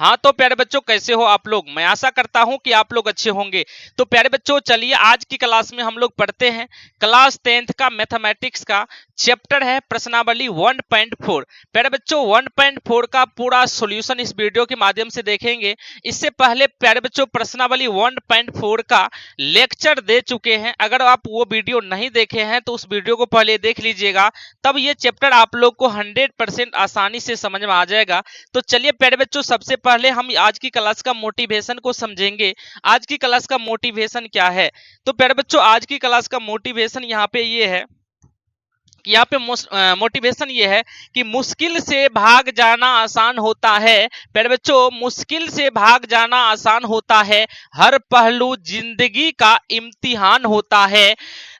हाँ तो प्यारे बच्चों, कैसे हो आप लोग? मैं आशा करता हूं कि आप लोग अच्छे होंगे। तो प्यारे बच्चों, चलिए आज की क्लास में हम लोग पढ़ते हैं क्लास 10th का मैथमेटिक्स का चैप्टर है प्रश्नावली 1.4। प्यारे बच्चों, 1.4 का पूरा सॉल्यूशन इस वीडियो के माध्यम से देखेंगे। इससे पहले प्यारे बच्चों प्रश्नावली 1.4 का लेक्चर दे चुके हैं। अगर आप वो वीडियो नहीं देखे हैं तो उस वीडियो को पहले देख लीजिएगा, तब ये चैप्टर आप लोग को 100% आसानी से समझ में आ जाएगा। तो चलिए प्यारे बच्चों, सबसे पहले हम आज की क्लास का मोटिवेशन को समझेंगे। आज की क्लास का मोटिवेशन क्या है? तो प्यारे बच्चों, आज की क्लास का मोटिवेशन यहाँ पे ये है, यहाँ पे मोटिवेशन ये है कि मुश्किल से भाग जाना आसान होता है। प्यारे बच्चों, मुश्किल से भाग जाना आसान होता है, हर पहलू जिंदगी का इम्तिहान होता है।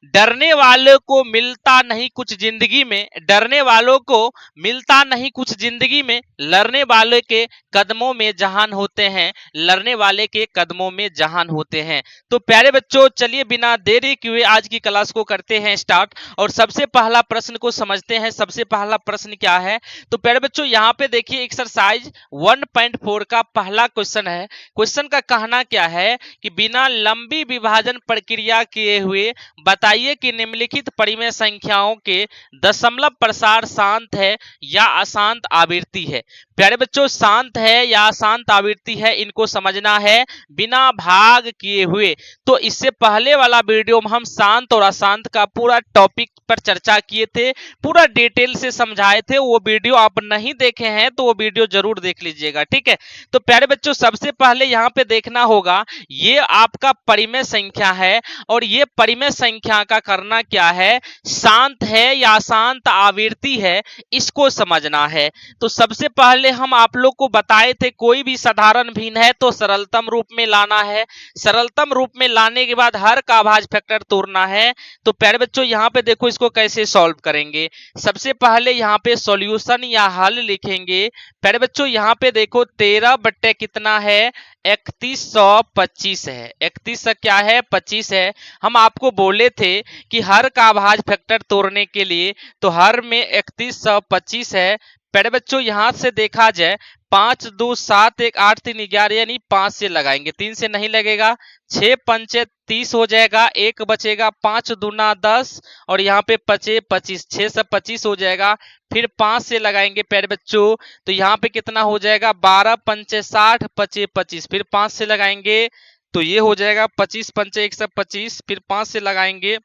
डरने वालों को मिलता नहीं कुछ जिंदगी में, डरने वालों को मिलता नहीं कुछ जिंदगी में, लड़ने वाले के कदमों में जहान होते हैं, लड़ने वाले के कदमों में जहान होते हैं। तो प्यारे बच्चों, चलिए बिना देरी किए आज की क्लास को करते हैं स्टार्ट, और सबसे पहला प्रश्न को समझते हैं। सबसे पहला प्रश्न क्या है? तो प्यारे बच्चों, यहाँ पे देखिए एक्सरसाइज 1.4 का पहला क्वेश्चन है। क्वेश्चन का कहना क्या है कि बिना लंबी विभाजन प्रक्रिया किए हुए बताइए कि निम्नलिखित परिमेय संख्याओं के दशमलव प्रसार शांत है या अशांत आवृत्ति है। प्यारे बच्चों, शांत है या अशांत आवृत्ति है, इनको समझना है बिना भाग किए हुए। तो इससे पहले वाला वीडियो में हम शांत और अशांत का पूरा टॉपिक पर चर्चा किए थे, पूरा डिटेल से समझाए थे। वो वीडियो आप नहीं देखे हैं तो वो वीडियो जरूर देख लीजिएगा, ठीक है। तो प्यारे बच्चों, सबसे पहले यहाँ पे देखना होगा, ये आपका परिमेय संख्या है, और ये परिमेय संख्या का करना क्या है, शांत है या अशांत आवृत्ति है, इसको समझना है। तो सबसे पहले हम आप लोग को बताए थे, कोई भी साधारण भिन्न है तो सरलतम रूप में लाना है। सरलतम रूप में लाने के बाद हर का अभाज्य फैक्टर तोड़ना है। तो प्यारे बच्चों, यहाँ पे देखो इसको कैसे सॉल्व करेंगे। सबसे पहले यहाँ पे सॉल्यूशन या हल लिखेंगे। प्यारे बच्चों, यहाँ पे देखो 13 बट्टे कितना है, 3125 है। 31 क्या है, 25 है। हम आपको बोले थे कि हर का अभाज्य फैक्टर तोड़ने के लिए तो हर में 3125 है। प्यारे बच्चों, यहां से देखा जाए 5 2 7 1 8 3 11, यानी 5 से लगाएंगे, 3 से नहीं लगेगा। 6 पंचे 30 हो जाएगा, एक बचेगा, 5 दूना 10, और यहाँ पे पचे 25, 6 से 25 हो जाएगा। फिर 5 से लगाएंगे प्यारे बच्चों, तो यहाँ पे कितना हो जाएगा, 12 पंचे 60, पचे 25। फिर 5 से लगाएंगे तो ये हो जाएगा 25 पंचे 125। फिर 5 से लगाएंगे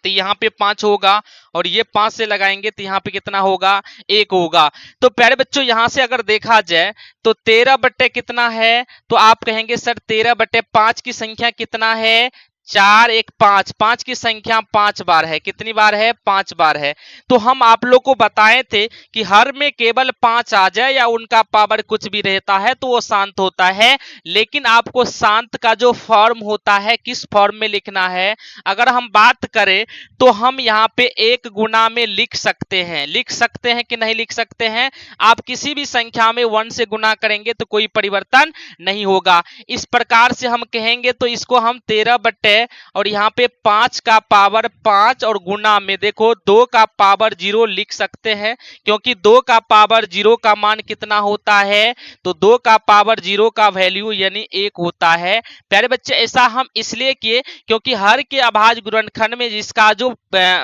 तो यहाँ पे 5 होगा, और ये 5 से लगाएंगे तो यहाँ पे कितना होगा, 1 होगा। तो प्यारे बच्चों, यहाँ से अगर देखा जाए तो 13 बट्टे कितना है, तो आप कहेंगे सर 13 बट्टे 5 की संख्या कितना है, 4 1 5। 5 की संख्या 5 बार है, कितनी बार है, 5 बार है। तो हम आप लोग को बताए थे कि हर में केवल 5 आ जाए या उनका पावर कुछ भी रहता है तो वो शांत होता है। लेकिन आपको शांत का जो फॉर्म होता है, किस फॉर्म में लिखना है, अगर हम बात करें तो हम यहाँ पे एक गुना में लिख सकते हैं। लिख सकते हैं कि नहीं लिख सकते हैं? आप किसी भी संख्या में 1 से गुना करेंगे तो कोई परिवर्तन नहीं होगा। इस प्रकार से हम कहेंगे तो इसको हम 13 बट्टे और यहाँ पे 5 का पावर 5 और गुना में देखो 2 का पावर 0 लिख सकते हैं, क्योंकि 2 का पावर 0 का मान कितना होता है, तो 2 का पावर 0 का वैल्यू यानी 1 होता है। प्यारे बच्चे, ऐसा हम इसलिए किए क्योंकि हर के अभाज्य गुणनखंड में जिसका जो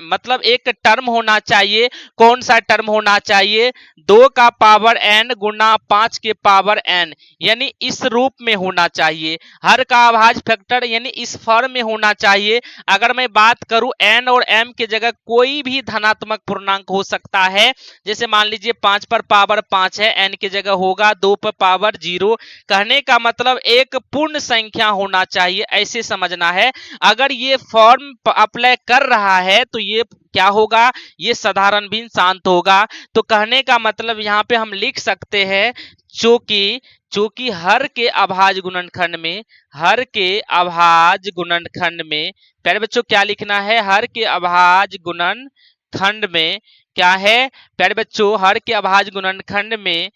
मतलब एक टर्म होना चाहिए, कौन सा टर्म होना चाहिए, 2 का पावर n गुना 5 के पावर n, यानी इस रूप में होना चाहिए। हर का अभाज्य फैक्टर यानी इस फॉर्म में होना चाहिए। अगर मैं बात करूं n और m की जगह कोई भी धनात्मक पूर्णांक हो सकता है, जैसे मान लीजिए 5 पर पावर 5 है, n की जगह होगा 2 पर पावर 0। कहने का मतलब एक पूर्ण संख्या होना चाहिए, ऐसे समझना है। अगर ये फॉर्म अप्लाई कर रहा है तो ये क्या होगा, ये साधारण भिन्न शांत होगा। तो कहने का मतलब यहाँ पे हम लिख सकते हैं, चूंकि हर के अभाज्य गुणनखंड में, हर के अभाज्य गुणनखंड में, प्यारे बच्चों क्या लिखना है, हर के अभाज्य गुणनखंड में क्या है प्यारे बच्चों, हर के अभाज्य गुणनखंड में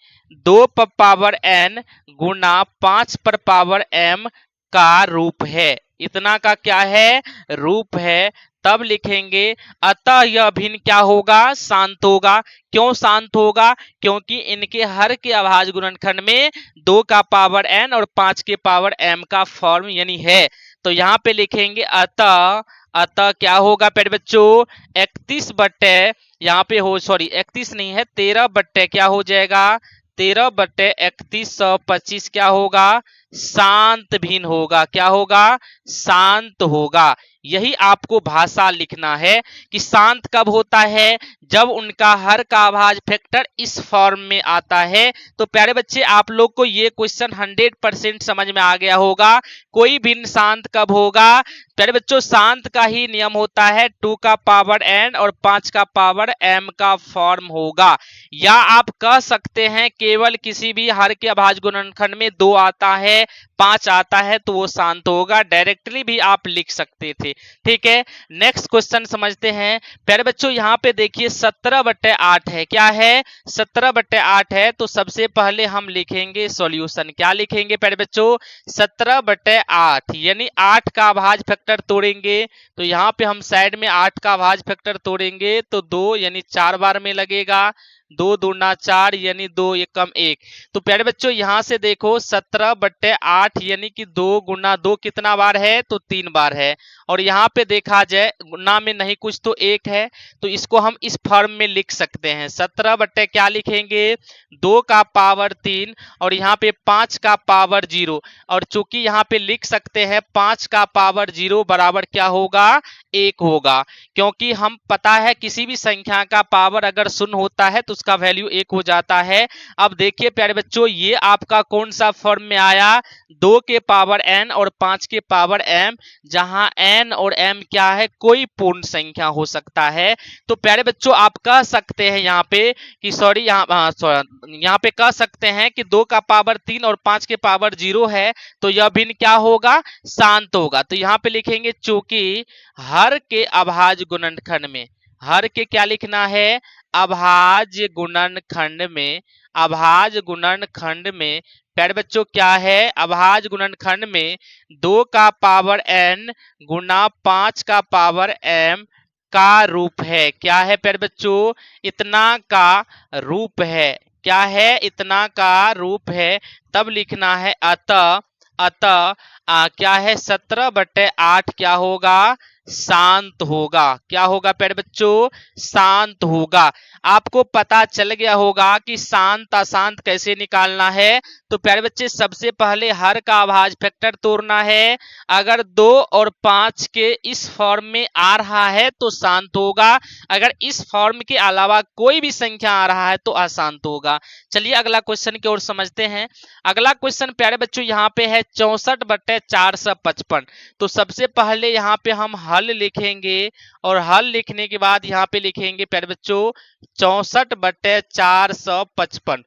2 पर पावर n गुना 5 पर पावर m का रूप है। इतना का क्या है, रूप है। तब लिखेंगे अतः यह भिन्न क्या होगा, शांत होगा। क्यों शांत होगा, क्योंकि इनके हर के अभाज्य गुणनखंड में 2 का पावर n और 5 के पावर m का फॉर्म यानी है। तो यहाँ पे लिखेंगे अतः, अतः क्या होगा प्यारे बच्चों, 31 बट्टे यहाँ पे हो, सॉरी 31 नहीं है, 13 बट्टे क्या हो जाएगा, 13 बट्टे 3125 क्या होगा, शांत भिन्न होगा। क्या होगा, शांत होगा। यही आपको भाषा लिखना है कि शांत कब होता है, जब उनका हर का अभाज्य फैक्टर इस फॉर्म में आता है। तो प्यारे बच्चे आप लोग को ये क्वेश्चन 100% समझ में आ गया होगा। कोई भिन्न शांत कब होगा, प्यारे बच्चों शांत का ही नियम होता है 2 का पावर n और 5 का पावर m का फॉर्म होगा। या आप कह सकते हैं केवल किसी भी हर के अभाज्य गुणनखंड में 2 आता है, 5 आता है तो वो शांत होगा। डायरेक्टली भी आप लिख सकते थे। ठीक है, नेक्स्ट क्वेश्चन समझते हैं। प्यारे बच्चों यहाँ पे देखिए 17/8 है। क्या है, 17/8 है। तो सबसे पहले हम लिखेंगे सॉल्यूशन। क्या लिखेंगे प्यारे बच्चों, 17/8 यानी 8 का अभाज्य फैक्टर तोड़ेंगे। तो यहाँ पे हम साइड में 8 का अभाज्य फैक्टर तोड़ेंगे तो 2 यानी 4 बार में लगेगा। 2 दूना 4 यानी 2 एकम 1। तो प्यारे बच्चों यहाँ से देखो 17/8 यानी कि 2 गुना 2 कितना बार है, तो 3 बार है। और यहाँ पे देखा जाए गुना में नहीं कुछ तो 1 है, तो इसको हम इस फॉर्म में लिख सकते हैं। 17 बट्टे क्या लिखेंगे, 2 का पावर 3 और यहाँ पे 5 का पावर 0। और चूंकि यहाँ पे लिख सकते हैं 5 का पावर 0 बराबर क्या होगा, 1 होगा। क्योंकि हम पता है किसी भी संख्या का पावर अगर शून्य होता है तो उसका वैल्यू 1 हो जाता है। अब देखिए प्यारे बच्चों ये आपका कौन सा फॉर्म में आया, 2 के पावर n और 5 के पावर m, जहां n और m क्या है, कोई पूर्ण संख्या हो सकता है। तो प्यारे बच्चों आप कह सकते हैं यहाँ पे कि सॉरी यहाँ पे कह सकते हैं कि 2 का पावर 3 और 5 के पावर 0 है तो यह भिन्न क्या होगा, शांत होगा। तो यहाँ पे लिखेंगे चूंकि हर के अभाज्य गुणनखंड में, हर के क्या लिखना है, अभाज्य गुणनखंड में, अभाज्य गुणनखंड में प्यारे बच्चों क्या है, अभाज्य गुणनखंड में 2 का पावर n गुना 5 का पावर m का रूप है। क्या है प्यारे बच्चों, इतना का रूप है। क्या है, इतना का रूप है। तब लिखना है अतः, अतः क्या है 17/8 क्या होगा, शांत होगा। क्या होगा प्यारे बच्चों, शांत होगा। आपको पता चल गया होगा कि शांत अशांत कैसे निकालना है। तो प्यारे बच्चे सबसे पहले हर का अभाज्य फैक्टर तोड़ना है। अगर 2 और 5 के इस फॉर्म में आ रहा है तो शांत होगा, अगर इस फॉर्म के अलावा कोई भी संख्या आ रहा है तो अशांत होगा। चलिए अगला क्वेश्चन की ओर समझते हैं। अगला क्वेश्चन प्यारे बच्चों यहाँ पे है 64/455। तो सबसे पहले यहाँ पे हम हल लिखेंगे और हल लिखने के बाद यहाँ पे लिखेंगे प्यारे बच्चों 64/455।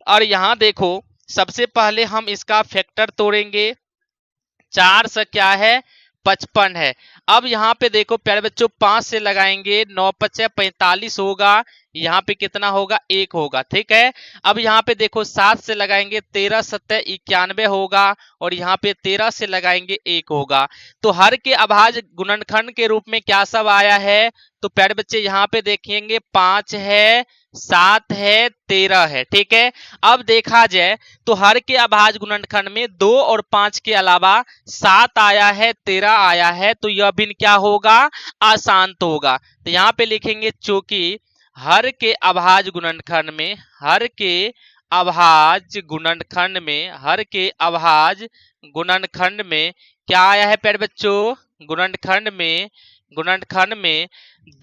और यहाँ देखो सबसे पहले हम इसका फैक्टर तोड़ेंगे। 4 से क्या है, 55 है। अब यहाँ पे देखो प्यारे बच्चों 5 से लगाएंगे, 9 5 45 होगा। यहाँ पे कितना होगा, 1 होगा। ठीक है, अब यहाँ पे देखो 7 से लगाएंगे, 13 7 91 होगा। और यहाँ पे 13 से लगाएंगे, 1 होगा। तो हर के अभाज्य गुणनखंड के रूप में क्या सब आया है, तो प्यारे बच्चे यहाँ पे देखेंगे 5 है, 7 है, 13 है। ठीक है, अब देखा जाए तो हर के अभाज्य गुणनखंड में 2 और 5 के अलावा 7 आया है, 13 आया है, तो यह भिन्न क्या होगा, अशांत होगा। तो यहाँ पे लिखेंगे चूंकि हर के अभाज्य गुणनखंड में, हर के अभाज्य गुणनखंड में, हर के अभाज्य गुणनखंड में क्या आया है प्यारे बच्चों, गुणनखंड में, गुणनखंड में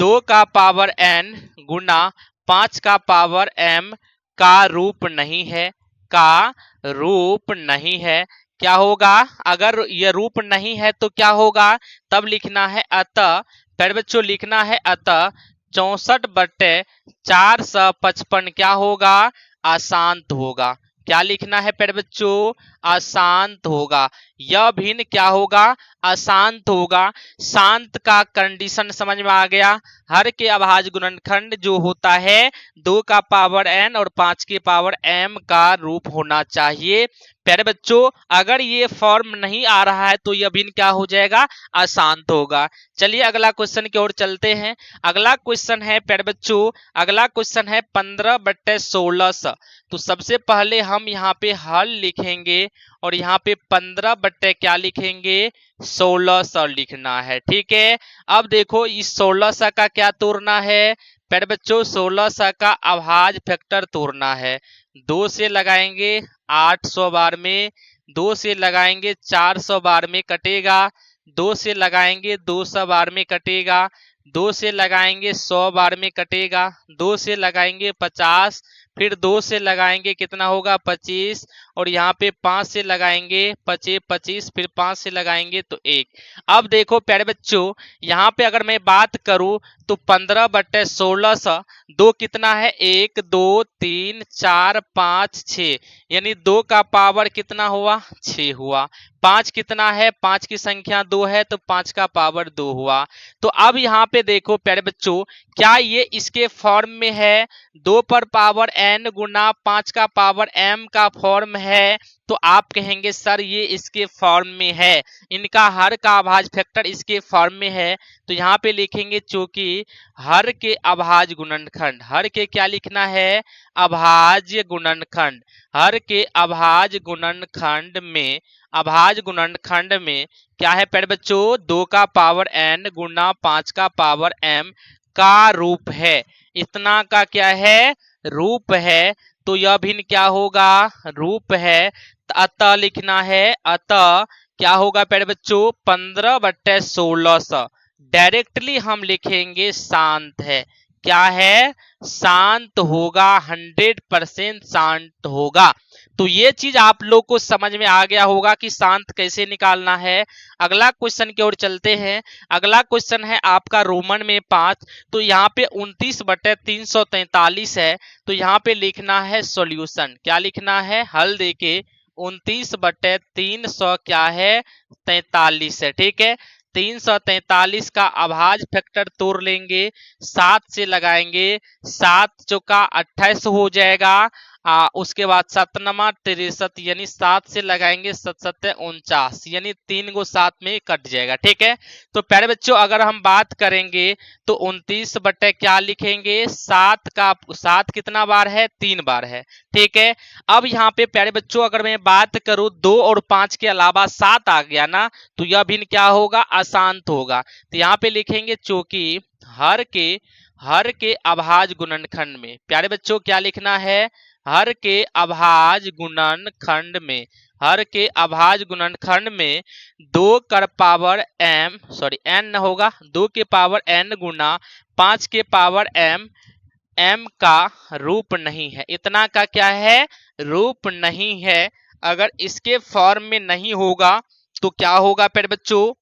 2 का पावर n गुना 5 का पावर m का रूप नहीं है, का रूप नहीं है। क्या होगा, अगर यह रूप नहीं है तो क्या होगा, तब लिखना है अतः, प्यारे बच्चों लिखना है अतः 64/455 क्या होगा, अशांत होगा। क्या लिखना है प्यारे बच्चों, अशांत होगा। यह भिन्न क्या होगा, अशांत होगा। शांत का कंडीशन समझ में आ गया। हर के अभाज्य गुणनखंड जो होता है 2 का पावर n और 5 के पावर m का रूप होना चाहिए। प्यारे बच्चों अगर ये फॉर्म नहीं आ रहा है तो यह भिन्न क्या हो जाएगा, अशांत होगा। चलिए अगला क्वेश्चन की ओर चलते हैं। अगला क्वेश्चन है प्यारे बच्चों, अगला क्वेश्चन है 15/16। तो सबसे पहले हम यहाँ पे हल लिखेंगे और यहाँ पे 15 क्या लिखेंगे, 1600 लिखना है। ठीक है, अब देखो इस 1600 का क्या तोड़ना है प्यारे बच्चों, 1600 का अभाज्य फैक्टर तोड़ना है। 2 से लगाएंगे 800 बार में, 2 से लगाएंगे 400 बार में कटेगा, 2 से लगाएंगे 200 बार में कटेगा, 2 से लगाएंगे 100 बार में कटेगा, 2 से लगाएंगे 50, फिर 2 से लगाएंगे कितना होगा 25, और यहाँ पे 5 से लगाएंगे 25, फिर 5 से लगाएंगे तो 1। अब देखो प्यारे बच्चों यहाँ पे अगर मैं बात करूं तो 15/16 दो कितना है, 1 2 3 4 5 6, यानी 2 का पावर कितना हुआ, 6 हुआ। 5 कितना है, 5 की संख्या 2 है तो 5 का पावर 2 हुआ। तो अब यहाँ पे देखो प्यारे बच्चों क्या ये इसके फॉर्म में है, 2 पर पावर n गुना 5 का पावर m का फॉर्म है, तो आप कहेंगे सर ये इसके फॉर्म में है, इनका हर का अभाज्य फैक्टर इसके फॉर्म में है। तो यहाँ पे लिखेंगे चूंकि हर के अभाज्य गुणनखंड, हर के क्या लिखना है, अभाज्य गुणनखंड, हर के अभाज्य गुणनखंड में, अभाज्य गुणनखंड में क्या है प्यारे बच्चों, 2 का पावर n गुना 5 का पावर m का रूप है, इतना का क्या है, रूप है। तो यह भिन्न क्या होगा, रूप है। अतः लिखना है, अतः क्या होगा प्यारे बच्चों, 15/1600 डायरेक्टली हम लिखेंगे शांत है। क्या है, शांत होगा, 100% शांत होगा। तो ये चीज आप लोग को समझ में आ गया होगा कि शांत कैसे निकालना है। अगला क्वेश्चन की ओर चलते हैं। अगला क्वेश्चन है आपका रोमन में 5। तो यहाँ पे 29/343 है, तो यहाँ पे लिखना है सॉल्यूशन। क्या लिखना है, हल देके 29/300 क्या है, 43 है। ठीक है, 343 का अभाज्य फैक्टर तोड़ लेंगे, 7 से लगाएंगे, 7 चौका 28 हो जाएगा। उसके बाद 7 नमा 63, यानी 7 से लगाएंगे 7 7 49, यानी 3 गो 7 में कट जाएगा। ठीक है, तो प्यारे बच्चों अगर हम बात करेंगे तो 29 क्या लिखेंगे, 7 का 7 कितना बार है, 3 बार है। ठीक है, अब यहाँ पे प्यारे बच्चों अगर मैं बात करूं 2 और 5 के अलावा 7 आ गया ना, तो यह भिन्न क्या होगा, अशांत होगा। तो यहाँ पे लिखेंगे चूंकि हर के अभाज्य गुणनखंड में, प्यारे बच्चों क्या लिखना है, हर के अभाज्य गुणनखंड में, हर के अभाज्य गुणनखंड में 2 कर पावर m n होगा, 2 के पावर n गुना 5 के पावर m का रूप नहीं है, इतना का क्या है, रूप नहीं है। अगर इसके फॉर्म में नहीं होगा तो क्या होगा प्यारे बच्चों,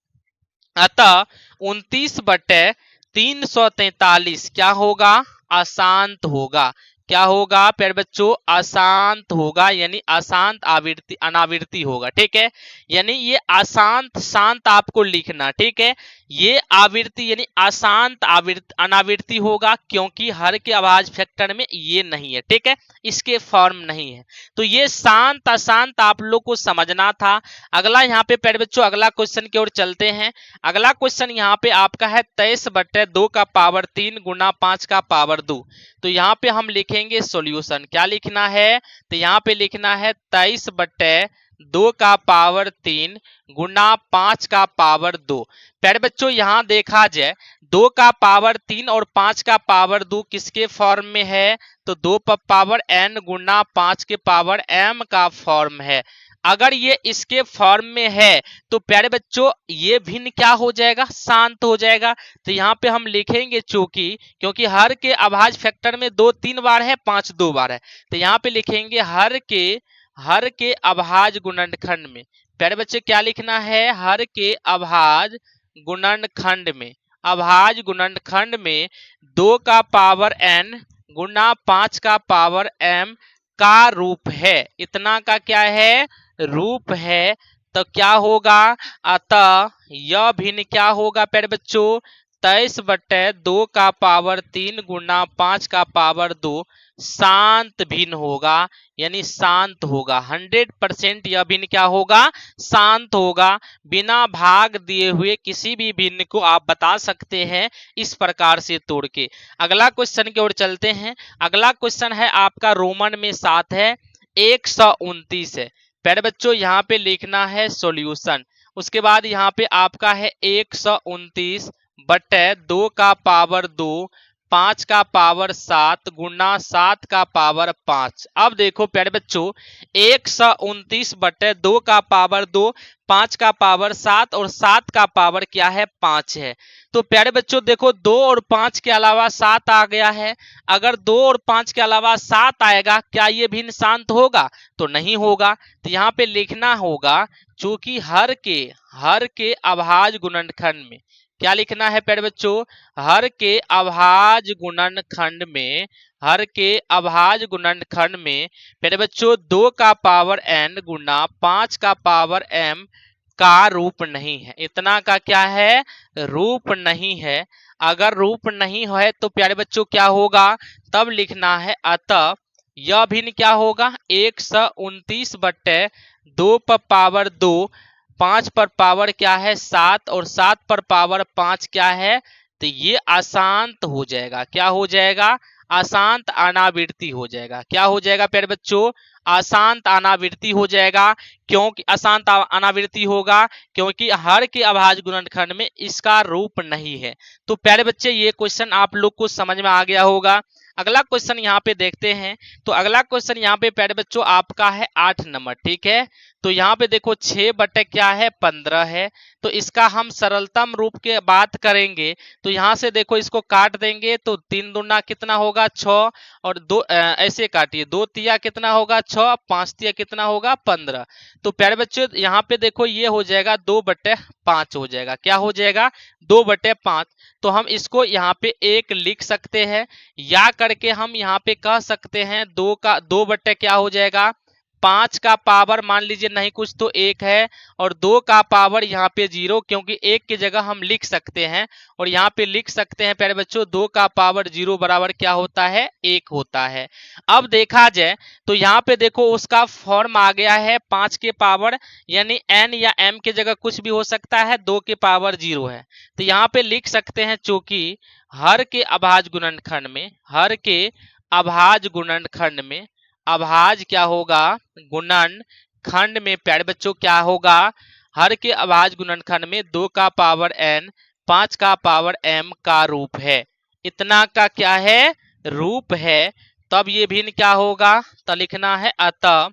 अतः 29/343 क्या होगा, अशांत होगा। क्या होगा प्यारे बच्चों, अशांत होगा, यानी अशांत आवृत्ति अनावृत्ति होगा। ठीक है, यानी ये अशांत शांत आपको लिखना। ठीक है, ये आवृत्ति यानी अशांत आवृत्ति अनावृत्ति होगा, क्योंकि हर के अभाज्य फैक्टर में ये नहीं है। ठीक है, इसके फॉर्म नहीं है। तो ये शांत अशांत आप लोग को समझना था। अगला यहाँ पे प्यारे बच्चों अगला क्वेश्चन की ओर चलते हैं। अगला क्वेश्चन यहाँ पे आपका है 23/2 का पावर 3 गुना 5 का पावर 2। तो यहाँ पे हम लिखेंगे सॉल्यूशन। क्या लिखना है, तो यहाँ पे लिखना है 23/2 का पावर 3 गुना 5 का पावर 2। प्यारे बच्चों यहाँ देखा जाए 2 का पावर 3 और 5 का पावर 2 किसके फॉर्म में है, तो 2 पर पावर n गुना 5 के पावर m का फॉर्म है। अगर ये इसके फॉर्म में है तो प्यारे बच्चों ये भिन्न क्या हो जाएगा, शांत हो जाएगा। तो यहाँ पे हम लिखेंगे चूंकि क्योंकि हर के अभाज्य फैक्टर में 2 3 बार है, 5 2 बार है, तो यहाँ पे लिखेंगे हर के अभाज्य गुणनखंड में। प्यारे बच्चे क्या लिखना है, हर के अभाज्य गुणनखंड में, अभाज्य गुणनखंड में 2 का पावर n गुना 5 का पावर m का रूप है, इतना का क्या है, रूप है। तो क्या होगा, अतः यह भिन्न क्या होगा प्यारे बच्चों, 23/2 का पावर 3 गुना 5 का पावर 2 शांत भिन्न होगा, यानी शांत होगा। 100% यह भिन्न क्या होगा? शांत होगा। बिना भाग दिए हुए किसी भी भिन्न को आप बता सकते हैं इस प्रकार से तोड़ के। अगला क्वेश्चन की ओर चलते हैं। अगला क्वेश्चन है आपका रोमन में 7 है, 129 है। प्यारे बच्चों यहाँ पे लिखना है सॉल्यूशन। उसके बाद यहाँ पे आपका है 129/2 का पावर 2 5 का पावर 7 गुना 7 का पावर 5। अब देखो प्यारे बच्चों 129/2 का पावर 2 5 का पावर 7 और 7 का पावर क्या है? 5 है। तो प्यारे बच्चों देखो 2 और 5 के अलावा 7 आ गया है। अगर 2 और 5 के अलावा 7 आएगा, क्या ये भिन्न शांत होगा? तो नहीं होगा। तो यहाँ पे लिखना होगा चूंकि हर के अभाज्य गुणनखंड में, क्या लिखना है प्यारे बच्चों? हर के अभाज्य गुणनखंड में प्यारे बच्चों 2 का पावर n गुना 5 का पावर m का रूप नहीं है। इतना का क्या है? रूप नहीं है। अगर रूप नहीं है तो प्यारे बच्चों क्या होगा? तब लिखना है अतः यह भिन्न क्या होगा? 129/2 पर पावर 2 5 पर पावर क्या है? 7 और 7 पर पावर 5 क्या है? तो ये अशांत हो जाएगा। क्या हो जाएगा? अशांत अनावृत्ति हो जाएगा। क्या हो जाएगा प्यारे बच्चों? अशांत अनावृत्ति हो जाएगा। क्योंकि अशांत अनावृत्ति होगा क्योंकि हर के अभाज्य गुणनखंड में इसका रूप नहीं है। तो प्यारे बच्चे ये क्वेश्चन आप लोग को समझ में आ गया होगा। अगला क्वेश्चन यहाँ पे देखते हैं। तो अगला क्वेश्चन यहाँ पे प्यारे बच्चों आपका है 8 नंबर, ठीक है। तो यहाँ पे देखो 6 क्या है? 15 है। तो इसका हम सरलतम रूप के बात करेंगे तो यहाँ से देखो इसको काट देंगे तो 3 दूना कितना होगा? 6 और 2 ऐसे काटिए, 2 तिया कितना होगा? 6, 5 तिया कितना होगा? 15। तो प्यारे बच्चों यहाँ पे देखो ये हो जाएगा 2/5 हो जाएगा। क्या हो जाएगा? 2/5। तो हम इसको यहाँ पे 1 लिख सकते हैं या करके हम यहाँ पे कह सकते हैं 2 बट्टे क्या हो जाएगा? 5 का पावर मान लीजिए नहीं कुछ तो 1 है और 2 का पावर यहाँ पे 0, क्योंकि 1 की जगह हम लिख सकते हैं और यहाँ पे लिख सकते हैं प्यारे बच्चों 2 का पावर 0 बराबर क्या होता है? 1 होता है। अब देखा जाए तो यहाँ पे देखो उसका फॉर्म आ गया है 5 के पावर, यानी n या m की जगह कुछ भी हो सकता है, 2 के पावर 0 है। तो यहाँ पे लिख सकते हैं चूंकि हर के अभाज्य गुणनखंड में अभाज्य क्या होगा? गुणनखंड में प्यारे बच्चों क्या होगा? हर के अभाज्य गुणनखंड में 2 का पावर n 5 का पावर m का रूप है। इतना का क्या है? रूप है। तब ये भिन्न क्या होगा? तो लिखना है अतः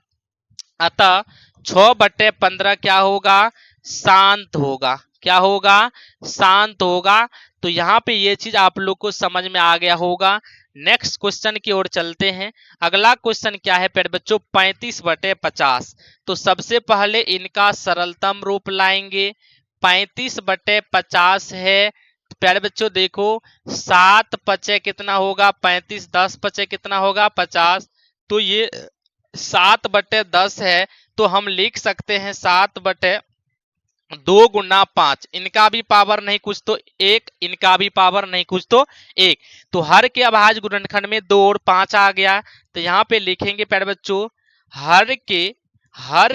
6/15 क्या होगा? शांत होगा। क्या होगा? शांत होगा। तो यहाँ पे ये चीज आप लोग को समझ में आ गया होगा। नेक्स्ट क्वेश्चन की ओर चलते हैं। अगला क्वेश्चन क्या है प्यारे बच्चों? 35/50। तो सबसे पहले इनका सरलतम रूप लाएंगे। 35/50 है प्यारे बच्चों देखो 7 पचे कितना होगा? 35, 10 पचे कितना होगा? 50। तो ये 7/10 है। तो हम लिख सकते हैं 7/2 गुना 5। इनका भी पावर नहीं कुछ तो 1, इनका भी पावर नहीं कुछ तो 1। तो हर के अभाज्य गुणनखंड में 2 और 5 आ गया। तो यहाँ पे लिखेंगे प्यारे बच्चों हर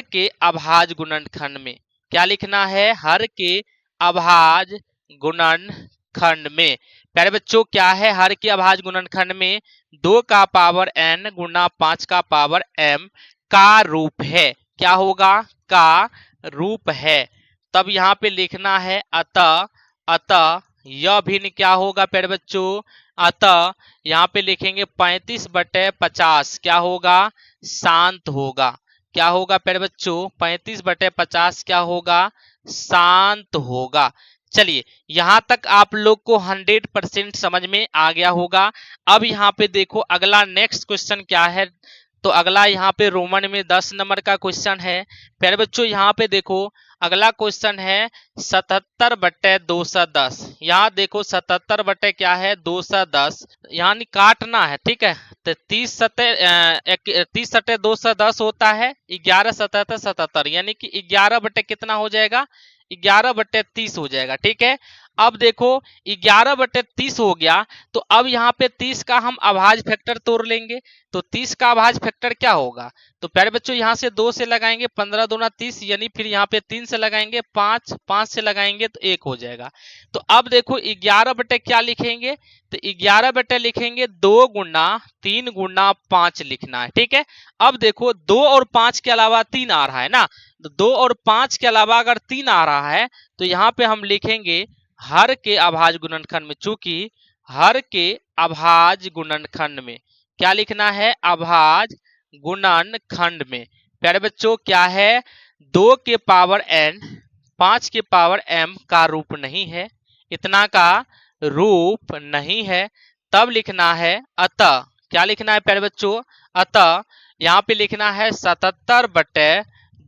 के अभाज्य गुणनखंड में क्या लिखना है? हर के अभाज्य गुणनखंड में प्यारे बच्चों क्या है? हर के अभाज्य गुणनखंड में 2 का पावर n गुना 5 का पावर m का रूप है। क्या होगा? का रूप है। तब यहाँ पे लिखना है अतः यह भिन्न क्या होगा प्यारे बच्चों? अतः यहाँ पे लिखेंगे 35/50 क्या होगा? शांत होगा। क्या होगा प्यारे बच्चों? 35/50 क्या होगा? शांत होगा। चलिए यहां तक आप लोग को 100% समझ में आ गया होगा। अब यहाँ पे देखो अगला नेक्स्ट क्वेश्चन क्या है। तो अगला यहाँ पे रोमन में 10 नंबर का क्वेश्चन है प्यारे बच्चों। यहाँ पे देखो अगला क्वेश्चन है 77/210। यहाँ देखो 77 क्या है? 210, यानी काटना है, ठीक है। तो 30/210 होता है 11/77, यानी कि 11 बटे कितना हो जाएगा? 11/30 हो जाएगा, ठीक है। अब देखो 11/30 हो गया, तो अब यहाँ पे 30 का हम अभाज्य फैक्टर तोड़ लेंगे। तो 30 का अभाज्य फैक्टर क्या होगा? तो प्यारे बच्चों यहाँ से 2 से लगाएंगे 15 दूना 30, यानी फिर यहाँ पे 3 से लगाएंगे 5, 5 से लगाएंगे तो 1 हो जाएगा। तो अब देखो 11 बटे क्या लिखेंगे? तो 11 बटे लिखेंगे 2 गुना 3 गुना 5 लिखना है, ठीक है। अब देखो 2 और 5 के अलावा 3 आ रहा है ना, तो 2 और 5 के अलावा अगर 3 आ रहा है तो यहाँ पे हम लिखेंगे हर के अभाज्य गुणनखंड में। चूंकि हर के अभाज्य गुणनखंड में क्या लिखना है? अभाज्य गुणनखंड में प्यारे बच्चों क्या है? 2 के पावर n 5 के पावर m का रूप नहीं है, इतना का रूप नहीं है। तब लिखना है अतः, क्या लिखना है प्यारे बच्चों? अतः यहाँ पे लिखना है 77 बटे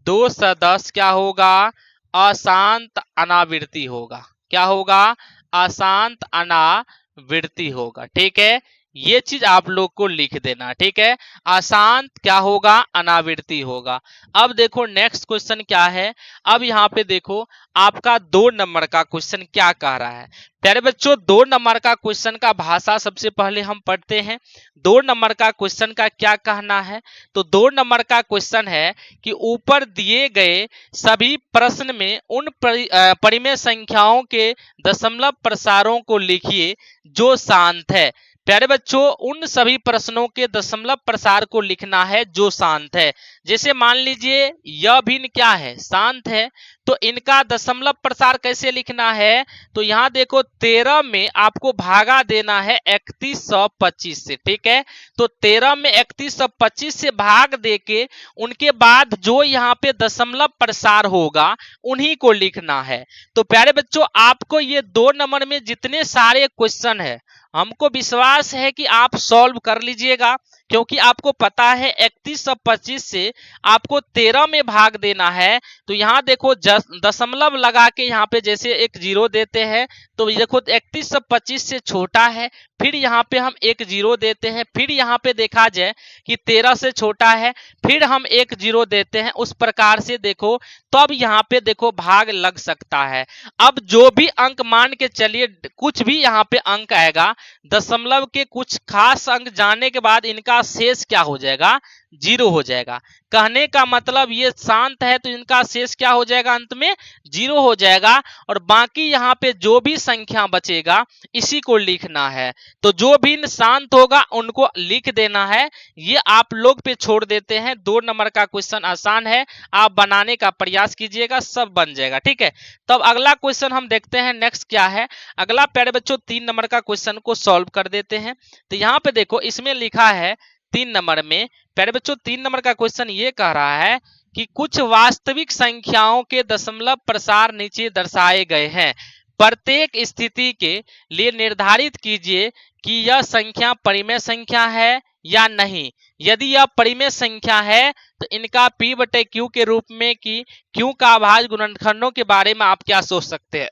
210 क्या होगा? अशांत अनावृत्ति होगा। क्या होगा? अशांत अनावृत्ति होगा, ठीक है। ये चीज आप लोग को लिख देना, ठीक है। अशांत क्या होगा? अनावृत्ति होगा। अब देखो नेक्स्ट क्वेश्चन क्या है। अब यहाँ पे देखो आपका 2 नंबर का क्वेश्चन क्या कह रहा है। प्यारे बच्चों 2 नंबर का क्वेश्चन का भाषा सबसे पहले हम पढ़ते हैं। 2 नंबर का क्वेश्चन का क्या कहना है? तो 2 नंबर का क्वेश्चन है कि ऊपर दिए गए सभी प्रश्न में उन परिमेय संख्याओं के दशमलव प्रसारों को लिखिए जो शांत है। प्यारे बच्चों उन सभी प्रश्नों के दशमलव प्रसार को लिखना है जो शांत है। जैसे मान लीजिए यह भिन्न क्या है? शांत है। तो इनका दशमलव प्रसार कैसे लिखना है? तो यहाँ देखो 13 में आपको भागा देना है 3125 से, ठीक है। तो 13 में 3125 से भाग देके उनके बाद जो यहाँ पे दशमलव प्रसार होगा उन्हीं को लिखना है। तो प्यारे बच्चों आपको ये 2 नंबर में जितने सारे क्वेश्चन है हमको विश्वास है कि आप सॉल्व कर लीजिएगा, क्योंकि आपको पता है 3125 से आपको 13 में भाग देना है। तो यहाँ देखो दशमलव लगा के यहाँ पे जैसे एक 0 देते हैं, तो देखो 3125 से छोटा है, फिर यहाँ पे हम एक 0 देते हैं, फिर यहाँ पे देखा जाए कि 13 से छोटा है, फिर हम एक 0 देते हैं। उस प्रकार से देखो तब यहाँ पे देखो भाग लग सकता है। अब जो भी अंक मान के चलिए, कुछ भी यहाँ पे अंक आएगा, दशमलव के कुछ खास अंक जाने के बाद इनका शेष क्या हो जाएगा? 0 हो जाएगा। कहने का मतलब ये शांत है तो इनका शेष क्या हो जाएगा? अंत में 0 हो जाएगा। और बाकी यहाँ पे जो भी संख्या बचेगा इसी को लिखना है। तो जो भी शांत होगा उनको लिख देना है। ये आप लोग पे छोड़ देते हैं। 2 नंबर का क्वेश्चन आसान है, आप बनाने का प्रयास कीजिएगा, सब बन जाएगा, ठीक है। तब अगला क्वेश्चन हम देखते हैं नेक्स्ट क्या है। अगला प्यारे बच्चों 3 नंबर का क्वेश्चन को सॉल्व कर देते हैं। तो यहाँ पे देखो इसमें लिखा है 3 नंबर में, प्यारे बच्चों 3 नंबर का क्वेश्चन ये कह रहा है कि कुछ वास्तविक संख्याओं के दशमलव प्रसार नीचे दर्शाए गए हैं। प्रत्येक स्थिति के लिए निर्धारित कीजिए कि यह संख्या परिमेय संख्या है या नहीं। यदि यह परिमेय संख्या है तो इनका P बटे Q के रूप में कि Q का अभाज्य गुणनखंडों के बारे में आप क्या सोच सकते हैं?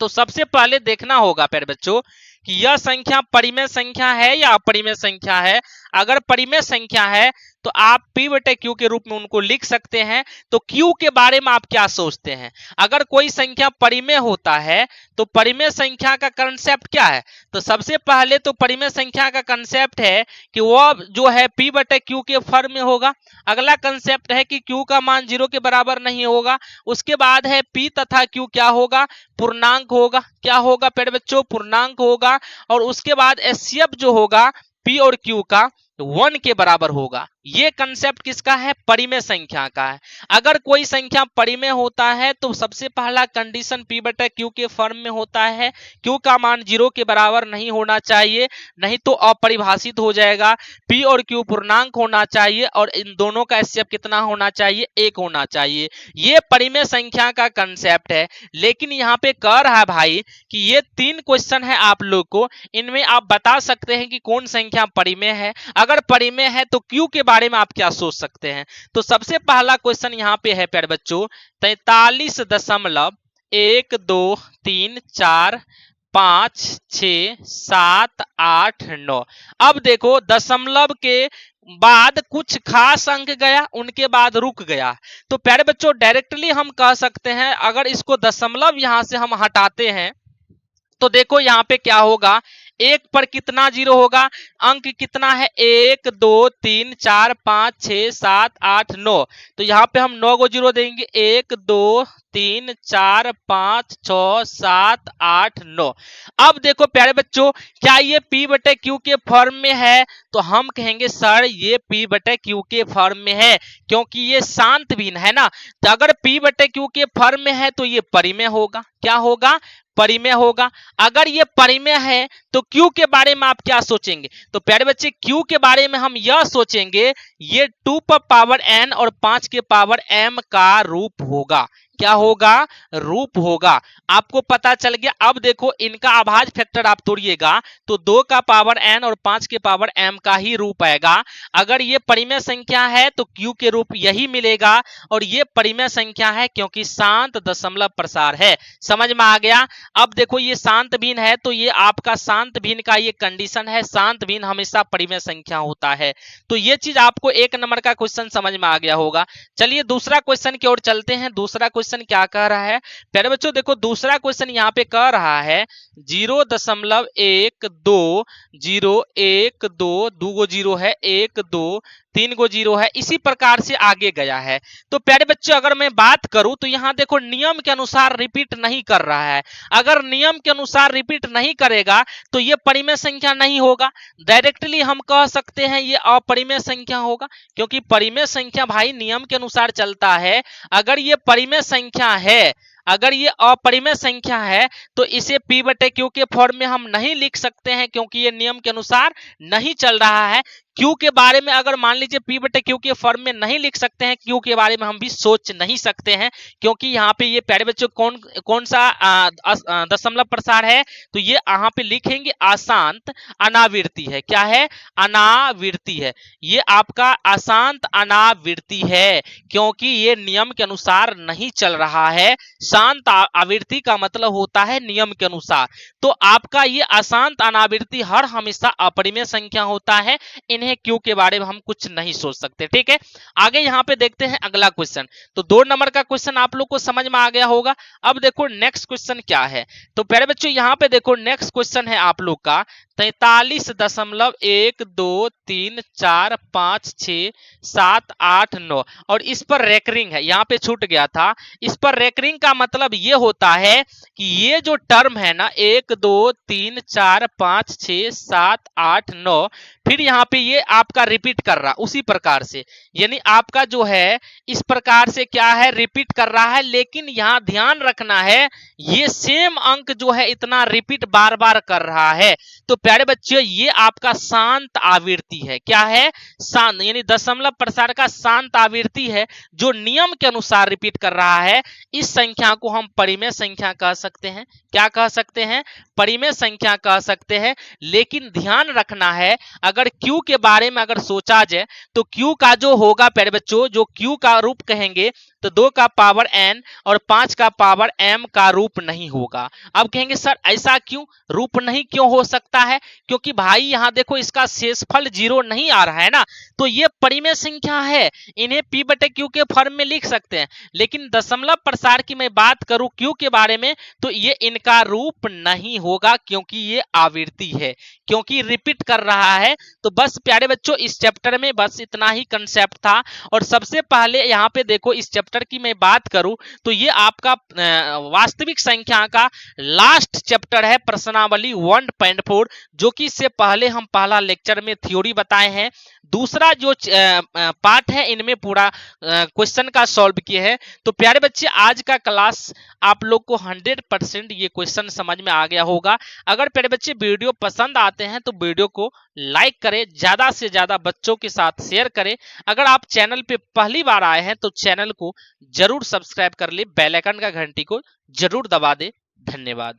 तो सबसे पहले देखना होगा प्यारे बच्चों कि यह संख्या परिमेय संख्या है या अपरिमेय संख्या है। अगर परिमेय संख्या है तो आप P बटे Q के रूप में उनको लिख सकते हैं। तो Q के बारे में आप क्या सोचते हैं? अगर कोई संख्या परिमेय होता है तो परिमेय संख्या का कंसेप्ट क्या है? तो सबसे पहले तो परिमेय संख्या का कंसेप्ट है कि वह जो है P बटे Q के फॉर्म में होगा। अगला कंसेप्ट है कि Q का मान 0 के बराबर नहीं होगा। उसके बाद है P तथा Q क्या होगा? पूर्णांक होगा। क्या होगा प्यारे बच्चों? पूर्णांक होगा। और उसके बाद HCF जो होगा P और Q का 1 के बराबर होगा। ये कंसेप्ट किसका है? परिमेय संख्या का है। अगर कोई संख्या परिमेय होता है तो सबसे पहला कंडीशन P बटे Q के फॉर्म में होता है। Q का मान 0 के बराबर नहीं होना चाहिए, नहीं तो अपरिभाषित हो जाएगा। P और Q पूर्णांक होना चाहिए और इन दोनों का HCF कितना होना चाहिए? 1 होना चाहिए। ये परिमेय संख्या का कंसेप्ट है। लेकिन यहाँ पे कह रहा है भाई कि ये 3 क्वेश्चन है आप लोग को, इनमें आप बता सकते हैं कि कौन संख्या परिमेय है। अगर परिमेय है तो Q के बारे में आप क्या सोच सकते हैं? तो सबसे पहला क्वेश्चन यहाँ पे है प्यारे बच्चों 43.1234 5 6 7 8 9। अब देखो दशमलव के बाद कुछ खास अंक गया, उनके बाद रुक गया। तो प्यारे बच्चों डायरेक्टली हम कह सकते हैं, अगर इसको दशमलव यहां से हम हटाते हैं तो देखो यहाँ पे क्या होगा, एक पर कितना जीरो होगा, अंक कितना है 1 2 3 4 5 6 7 8 9। तो यहाँ पे हम 9 को जीरो देंगे, 1 2 3 4 5 6 7 8 9। अब देखो प्यारे बच्चों, क्या ये P बटे Q के फॉर्म में है? तो हम कहेंगे सर ये P बटे Q के फॉर्म में है, क्योंकि ये शांत भिन्न है ना। तो अगर P बटे Q के फॉर्म में है तो ये परिमेय होगा। क्या होगा? परिमेय होगा। अगर ये परिमेय है तो Q के बारे में आप क्या सोचेंगे? तो प्यारे बच्चे Q के बारे में हम यह सोचेंगे, ये 2 पर पावर n और 5 के पावर m का रूप होगा। क्या होगा? रूप होगा। आपको पता चल गया। अब देखो इनका अभाज्य फैक्टर आप तोड़िएगा तो 2 का पावर n और 5 के पावर m का ही रूप आएगा। अगर ये परिमेय संख्या है तो Q के रूप यही मिलेगा, और ये परिमेय संख्या है क्योंकि शांत दशमलव प्रसार है। समझ में आ गया? अब देखो ये शांत भिन्न है तो ये आपका शांत भिन्न का ये कंडीशन है, शांत भिन्न हमेशा परिमेय संख्या होता है। तो ये चीज आपको 1 नंबर का क्वेश्चन समझ में आ गया होगा। चलिए दूसरा क्वेश्चन की ओर चलते हैं। दूसरा क्वेश्चन क्या कह रहा है प्यारे बच्चों? देखो दूसरा क्वेश्चन यहाँ पे कह रहा है 0.12 0 1 2 2 गो जीरो है, 1 2 3 गो जीरो है, इसी प्रकार से आगे गया है। तो प्यारे बच्चों अगर मैं बात करूं तो यहाँ देखो नियम के अनुसार रिपीट नहीं कर रहा है। अगर नियम के अनुसार रिपीट नहीं करेगा तो ये परिमेय संख्या नहीं होगा। डायरेक्टली हम कह सकते हैं ये अपरिमेय संख्या होगा, क्योंकि परिमेय संख्या भाई नियम के अनुसार चलता है। अगर ये परिमेय संख्या है, अगर ये अपरिमेय संख्या है तो इसे P बटे Q के फॉर्म में हम नहीं लिख सकते हैं, क्योंकि ये नियम के अनुसार नहीं चल रहा है। Q के बारे में अगर मान लीजिए P बटे Q के फॉर्म में नहीं लिख सकते हैं, Q के बारे में हम भी सोच नहीं सकते हैं, क्योंकि यहाँ पे ये प्यारे बच्चों कौन सा दशमलव प्रसार है? तो ये यहाँ पे लिखेंगे अशांत अनावृत्ति है। क्या है? अनावृत्ति है। ये आपका अशांत अनावृत्ति है, क्योंकि ये नियम के अनुसार नहीं चल रहा है। शांत आवृत्ति का मतलब होता है नियम के अनुसार। तो आपका ये अशांत अनावृत्ति हर हमेशा अपरिमेय संख्या होता है। इन्हें Q के बारे में हम कुछ नहीं सोच सकते। ठीक है, आगे यहाँ पे देखते हैं अगला क्वेश्चन। तो 2 नंबर का क्वेश्चन आप लोग को समझ में आ गया होगा। अब देखो नेक्स्ट क्वेश्चन क्या है। तो प्यारे बच्चों यहाँ पे देखो नेक्स्ट क्वेश्चन है आप लोग का 43.123456789 और इस पर रेकरिंग है। यहाँ पे छूट गया था। इस पर रेकरिंग का मतलब ये होता है कि ये जो टर्म है ना 1 2 3 4 5 6 7 8 9, फिर यहाँ पे ये आपका रिपीट कर रहा उसी प्रकार से, यानी आपका जो है इस प्रकार से क्या है रिपीट कर रहा है। लेकिन यहाँ ध्यान रखना है ये सेम अंक जो है इतना रिपीट बार बार कर रहा है। तो प्यारे बच्चों ये आपका शांत आवृत्ति है। क्या है? शांत, यानी दशमलव प्रसार का शांत आवृत्ति है जो नियम के अनुसार रिपीट कर रहा है। इस संख्या को हम परिमेय संख्या कह सकते हैं। क्या कह सकते हैं? परिमेय संख्या कह सकते हैं। लेकिन ध्यान रखना है अगर Q के बारे में अगर सोचा जाए तो Q का जो होगा प्यारे बच्चों, जो Q का रूप कहेंगे तो 2 का पावर n और 5 का पावर m का रूप नहीं होगा। अब कहेंगे सर ऐसा क्यों, रूप नहीं क्यों हो सकता है? क्योंकि भाई यहाँ देखो इसका शेषफल 0 नहीं आ रहा है ना, तो ये परिमेय संख्या है। इन्हें P बटे Q के फॉर्म में लिख सकते हैं। लेकिन दशमलव प्रसार की मैं बात करूं Q के बारे में तो ये इनका रूप नहीं होगा, क्योंकि ये आवृत्ति है, क्योंकि रिपीट कर रहा है। तो बस प्यारे बच्चों इस चैप्टर में बस इतना ही कंसेप्ट था। और सबसे पहले यहाँ पे देखो इस चैप्टर की मैं बात करूं तो ये आपका वास्तविक संख्या का लास्ट चैप्टर है प्रश्नावली 1.4, जो कि इससे पहले हम पहला लेक्चर में थ्योरी बताए हैं। दूसरा जो पार्ट है इनमें पूरा क्वेश्चन का सॉल्व किए हैं। तो प्यारे बच्चे आज का क्लास आप लोग को 100% ये क्वेश्चन समझ में आ गया होगा। अगर प्यारे बच्चे वीडियो पसंद आते हैं तो वीडियो को लाइक करें, ज्यादा से ज्यादा बच्चों के साथ शेयर करें। अगर आप चैनल पे पहली बार आए हैं तो चैनल को जरूर सब्सक्राइब कर ले, बेल आइकन का घंटी को जरूर दबा दे। धन्यवाद।